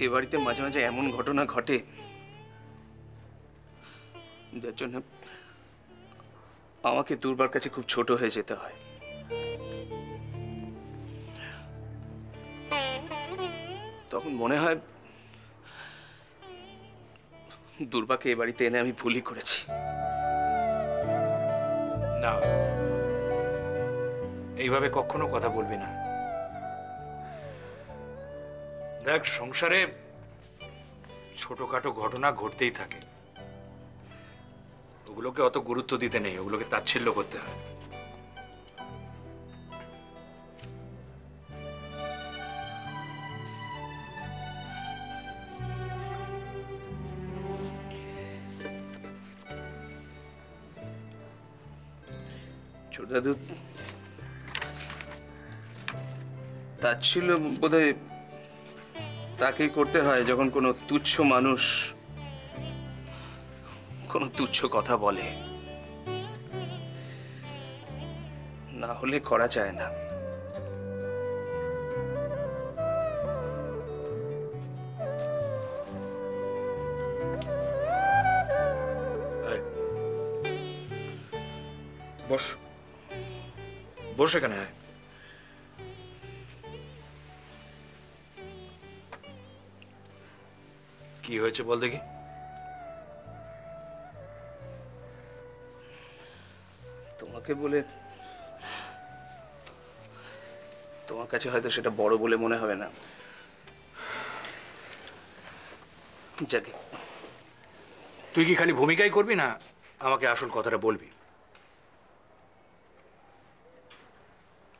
এ বাড়িতে মাঝে মাঝে এমন ঘটনা ঘটে যার জন্য আমাকে দুর্বার কাছে খুব ছোট হয়ে যেতে হয়। তখন মনে হয় দুর্বাকে এ বাড়িতে এনে আমি ভুলই করেছি। না, এইভাবে কখনো কথা বলবি না। দেখ, সংসারে ছোটখাটো ঘটনা ঘটতেই থাকে, ওগুলোকে অত গুরুত্ব দিতে নেই, ওগুলোকে তাচ্ছিল্য করতে হয়। ছোট দাদু, তাচ্ছিল্য বোধহয় তাকেই করতে হয় যখন কোনো তুচ্ছ মানুষ কোনো তুচ্ছ কথা বলে, না হলে করা যায় না। বস, বস এখানে। কি হয়েছে বল দেখি। তোমাকে বলে তোমার কাছে হয়তো সেটা বড় বলে মনে হবে না, যাকে তুই কি খালি ভূমিকাই করবি না আমাকে আসল কথাটা বলবি?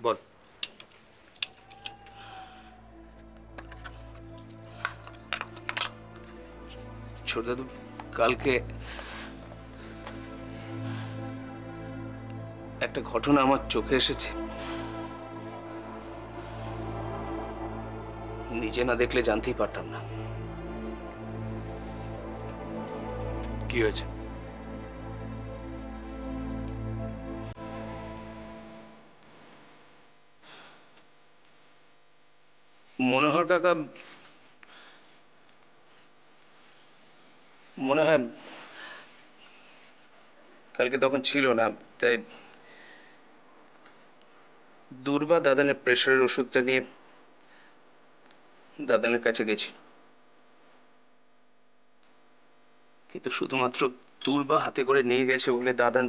বল। ছোট দাদু, কালকে একটা ঘটনা আমার চোখে এসেছে, নিজে না দেখলে জানতেই পারতাম না। কি হয়েছে? মনোহর কাকা মনে হয় কালকে তখন ছিল না, তাই দুর্বা দাদানের প্রেশারের ওষুধটা নিয়ে দাদানের কাছে গেছিল, কিন্তু শুধুমাত্র দুর্বা হাতে করে নিয়ে গেছে বলে দাদান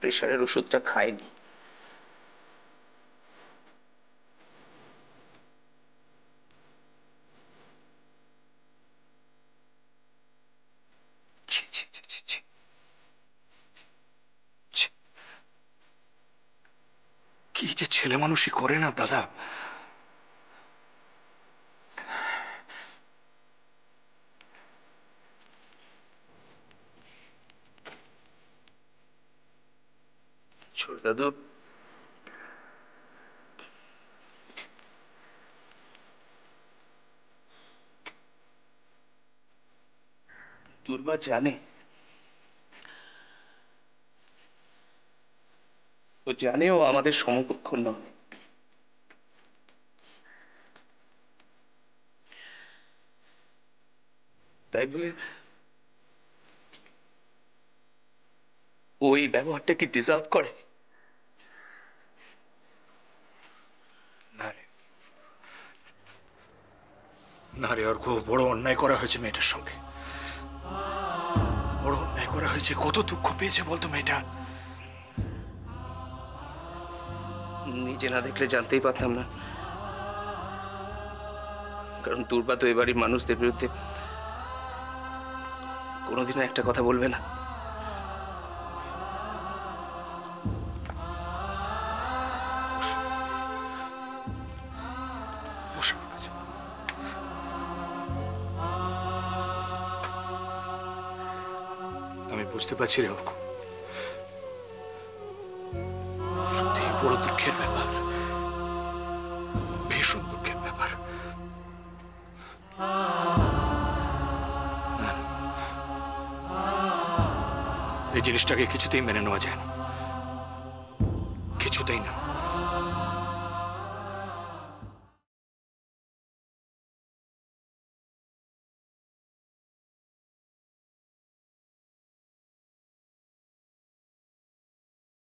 প্রেশারের ওষুধটা খায়নি। কি যে ছেলে মানুষই করে না দাদা। ছোট দাদু, দুর্বা জানে, ও জানে ও আমাদের সমকক্ষ নয়, তাই বলে ওই ব্যবহারটা কি ডিজার্ভ করে? না রে, না রে, ওর খুব বড় অন্যায় করা হয়েছে মেয়েটার সঙ্গে, বড় অন্যায় করা হয়েছে। কত দুঃখ পেয়েছে বলতো মেয়েটা। নিজে না দেখলে জানতেই পারতাম না, কারণ দুর্বা তো এবারই মানুষদের বিরুদ্ধে কোনোদিনও একটা কথা বলবে না। আমি বুঝতে পারছি রে অর্ক, সত্যি বড় দুঃখের ব্যাপার, ভীষণ দুঃখের ব্যাপার। এই জিনিসটাকে কিছুতেই মেনে নেওয়া যায় না, কিছুতেই না।